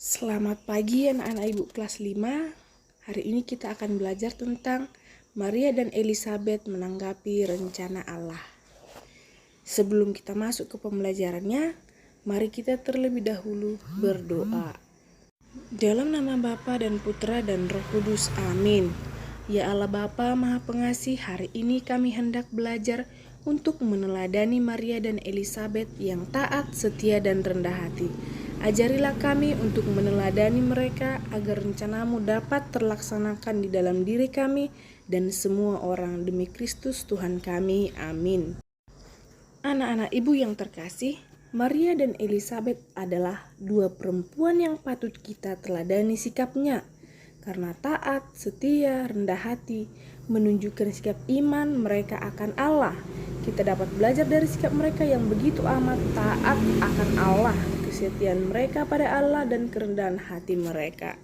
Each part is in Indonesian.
Selamat pagi anak-anak ibu kelas 5. Hari ini kita akan belajar tentang Maria dan Elizabeth menanggapi rencana Allah. Sebelum kita masuk ke pembelajarannya, mari kita terlebih dahulu berdoa. Dalam nama Bapa dan Putra dan Roh Kudus, amin. Ya Allah Bapa Maha Pengasih, hari ini kami hendak belajar untuk meneladani Maria dan Elizabeth yang taat, setia, dan rendah hati. Ajarilah kami untuk meneladani mereka agar rencanamu dapat terlaksanakan di dalam diri kami dan semua orang, demi Kristus Tuhan kami. Amin. Anak-anak ibu yang terkasih, Maria dan Elizabeth adalah dua perempuan yang patut kita teladani sikapnya. Karena taat, setia, rendah hati, menunjukkan sikap iman mereka akan Allah. Kita dapat belajar dari sikap mereka yang begitu amat taat akan Allah, kesetiaan mereka pada Allah, dan kerendahan hati mereka.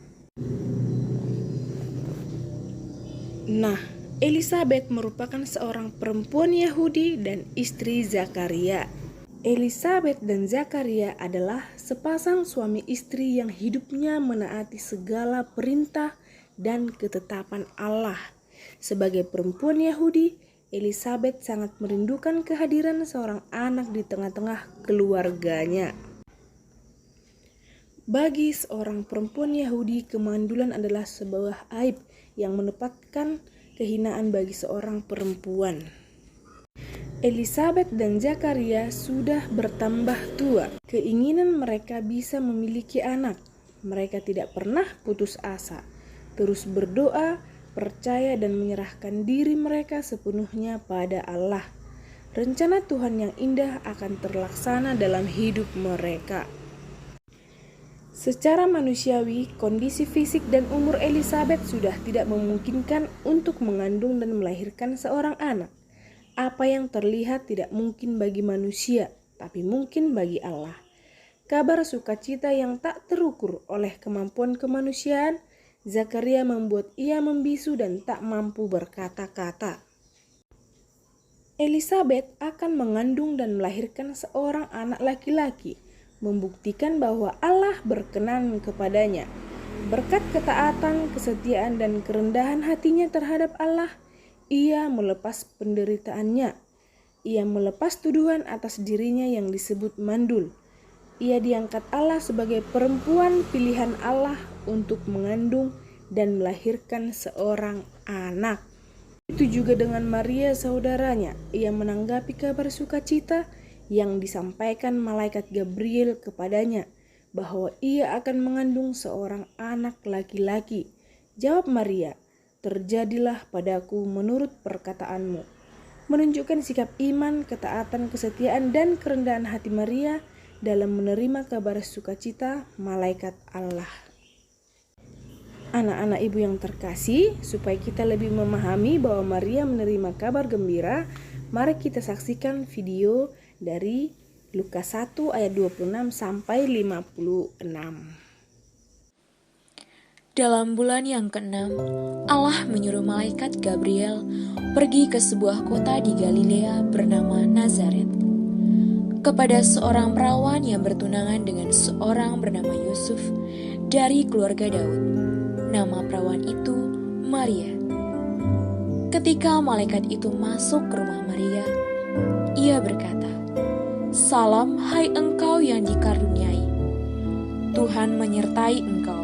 Nah, Elizabeth merupakan seorang perempuan Yahudi dan istri Zakaria. Elizabeth dan Zakaria adalah sepasang suami istri yang hidupnya menaati segala perintah dan ketetapan Allah. Sebagai perempuan Yahudi, Elizabeth sangat merindukan kehadiran seorang anak di tengah-tengah keluarganya. Bagi seorang perempuan Yahudi, kemandulan adalah sebuah aib yang menempatkan kehinaan bagi seorang perempuan. Elizabeth dan Zakaria sudah bertambah tua. Keinginan mereka bisa memiliki anak. Mereka tidak pernah putus asa, terus berdoa, percaya, dan menyerahkan diri mereka sepenuhnya pada Allah. Rencana Tuhan yang indah akan terlaksana dalam hidup mereka. Secara manusiawi, kondisi fisik dan umur Elizabeth sudah tidak memungkinkan untuk mengandung dan melahirkan seorang anak. Apa yang terlihat tidak mungkin bagi manusia, tapi mungkin bagi Allah. Kabar sukacita yang tak terukur oleh kemampuan kemanusiaan, Zakaria membuat ia membisu dan tak mampu berkata-kata. Elizabeth akan mengandung dan melahirkan seorang anak laki-laki, membuktikan bahwa Allah berkenan kepadanya. Berkat ketaatan, kesetiaan, dan kerendahan hatinya terhadap Allah, ia melepas penderitaannya. Ia melepas tuduhan atas dirinya yang disebut mandul. Ia diangkat Allah sebagai perempuan pilihan Allah untuk mengandung dan melahirkan seorang anak. Itu juga dengan Maria saudaranya. Ia menanggapi kabar sukacita yang disampaikan malaikat Gabriel kepadanya, bahwa ia akan mengandung seorang anak laki-laki. Jawab Maria, "Terjadilah padaku menurut perkataanmu." Menunjukkan sikap iman, ketaatan, kesetiaan, dan kerendahan hati Maria dalam menerima kabar sukacita malaikat Allah. Anak-anak ibu yang terkasih, supaya kita lebih memahami bahwa Maria menerima kabar gembira, mari kita saksikan video dari Lukas 1 ayat 26 sampai 56. Dalam bulan yang ke-6, Allah menyuruh malaikat Gabriel pergi ke sebuah kota di Galilea bernama Nazaret, kepada seorang perawan yang bertunangan dengan seorang bernama Yusuf dari keluarga Daud. Nama perawan itu Maria. Ketika malaikat itu masuk ke rumah Maria, ia berkata, "Salam, hai engkau yang dikaruniai, Tuhan menyertai engkau."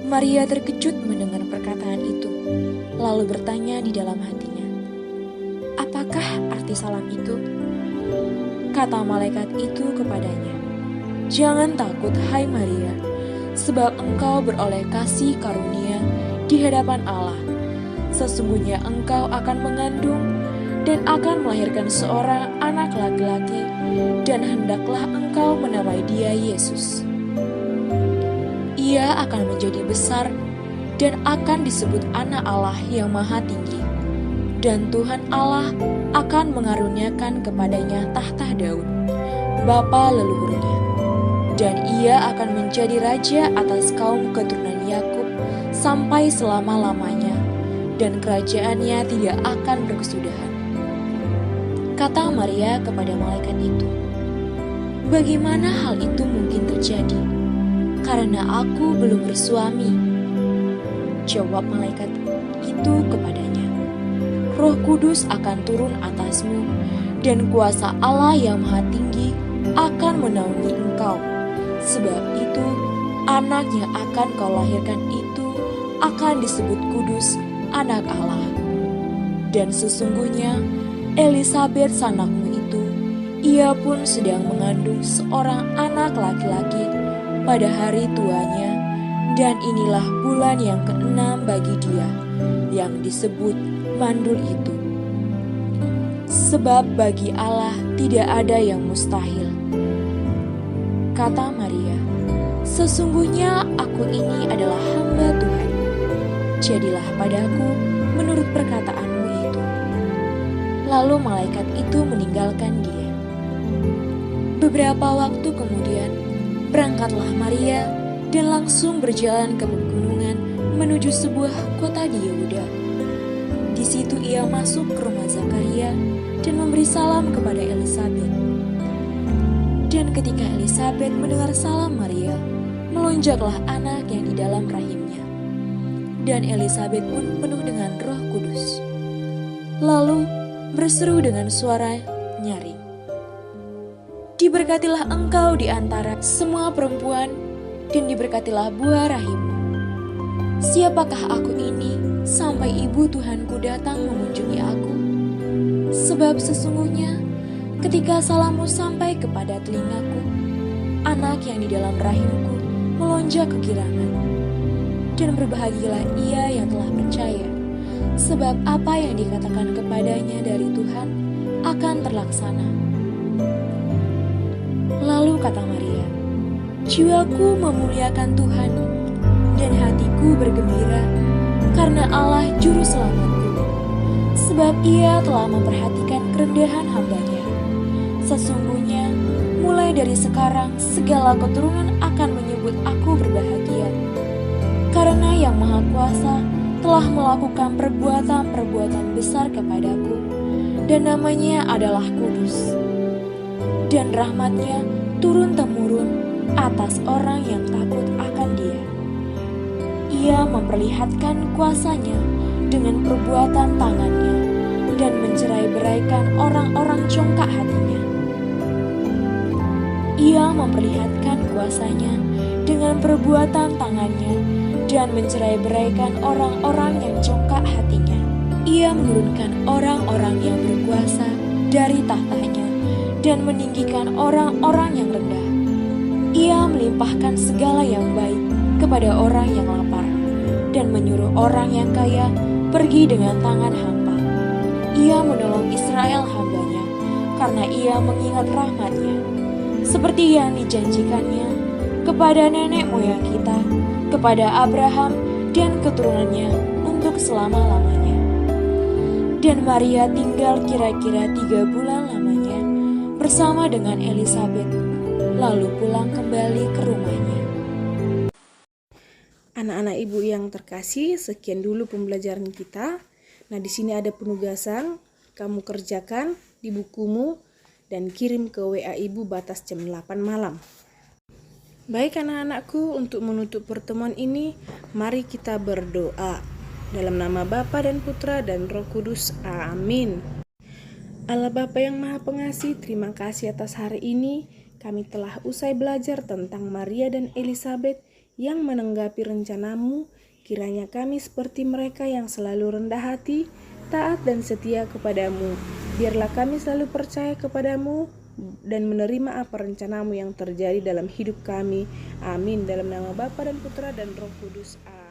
Maria terkejut mendengar perkataan itu, lalu bertanya di dalam hatinya, "Apakah arti salam itu?" Kata malaikat itu kepadanya, "Jangan takut, hai Maria, sebab engkau beroleh kasih karunia di hadapan Allah. Sesungguhnya engkau akan mengandung dan akan melahirkan seorang anak laki-laki, dan hendaklah engkau menamai dia Yesus. Ia akan menjadi besar dan akan disebut Anak Allah yang Maha Tinggi. Dan Tuhan Allah akan mengaruniakan kepadanya tahta Daud, bapa leluhurnya. Dan ia akan menjadi raja atas kaum keturunan Yakub sampai selama-lamanya, dan kerajaannya tidak akan berkesudahan." Kata Maria kepada malaikat itu, "Bagaimana hal itu mungkin terjadi? karena aku belum bersuami. Jawab malaikat itu kepadanya, Roh Kudus akan turun atasmu, dan kuasa Allah yang Maha Tinggi akan menaungi engkau. Sebab itu, anak yang akan kau lahirkan itu akan disebut kudus, anak Allah. Dan sesungguhnya, Elisabet sanakmu itu, ia pun sedang mengandung seorang anak laki-laki pada hari tuanya, dan inilah bulan yang ke-6 bagi dia, yang disebut mandul itu. Sebab bagi Allah tidak ada yang mustahil. Kata Maria, sesungguhnya aku ini adalah hamba Tuhan. Jadilah padaku menurut perkataanmu itu. Lalu malaikat itu meninggalkan dia. Beberapa waktu kemudian, berangkatlah Maria dan langsung berjalan ke pegunungan menuju sebuah kota di Yehuda. Di situ ia masuk ke rumah Zakaria dan memberi salam kepada Elisabet. Dan ketika Elisabet mendengar salam Maria, melonjaklah anak yang di dalam rahimnya. Dan Elisabet pun penuh dengan Roh Kudus. Lalu berseru dengan suara nyaring, diberkatilah engkau di antara semua perempuan, dan diberkatilah buah rahimmu. Siapakah aku ini sampai ibu Tuhanku datang mengunjungi aku? Sebab sesungguhnya ketika salammu sampai kepada telingaku, anak yang di dalam rahimku melonjak kegirangan. Dan berbahagialah ia yang telah percaya, sebab apa yang dikatakan kepadanya dari Tuhan akan terlaksana. Lalu kata Maria, jiwaku memuliakan Tuhan, dan hatiku bergembira karena Allah juru selamatku, sebab ia telah memperhatikan kerendahan hambanya. Sesungguhnya mulai dari sekarang segala keturunan akan menyebut aku berbahagia, karena Yang Maha Kuasa telah melakukan perbuatan-perbuatan besar kepadaku, dan namanya adalah kudus. Dan rahmatnya turun-temurun atas orang yang takut akan Dia. Ia memperlihatkan kuasanya dengan perbuatan tangannya dan mencerai-beraikan orang-orang congkak hatinya. Ia memperlihatkan kuasanya dengan perbuatan tangannya dan mencerai-beraikan orang-orang yang congkak hatinya. Ia menurunkan orang-orang yang berkuasa dari tahtanya dan meninggikan orang-orang yang rendah. Ia melimpahkan segala yang baik kepada orang yang lapar dan menyuruh orang yang kaya pergi dengan tangan hampa. Ia menolong Israel hambanya karena ia mengingat rahmatnya, seperti yang dijanjikannya kepada nenek moyang kita, kepada Abraham dan keturunannya untuk selama-lamanya. Dan Maria tinggal kira-kira 3 bulan lamanya bersama dengan Elisabet, lalu pulang kembali ke rumahnya. Anak-anak ibu yang terkasih, sekian dulu pembelajaran kita. Nah, di sini ada penugasan, kamu kerjakan di bukumu dan kirim ke WA ibu batas jam 8 malam. Baik anak-anakku, untuk menutup pertemuan ini, mari kita berdoa. Dalam nama Bapa dan Putra dan Roh Kudus. Amin. Allah Bapa yang Maha Pengasih, terima kasih atas hari ini. Kami telah usai belajar tentang Maria dan Elisabet yang menanggapi rencanamu. Kiranya kami seperti mereka yang selalu rendah hati, taat dan setia kepadamu. Biarlah kami selalu percaya kepadamu dan menerima apa rencanamu yang terjadi dalam hidup kami. Amin. Dalam nama Bapa dan Putra dan Roh Kudus. Amin.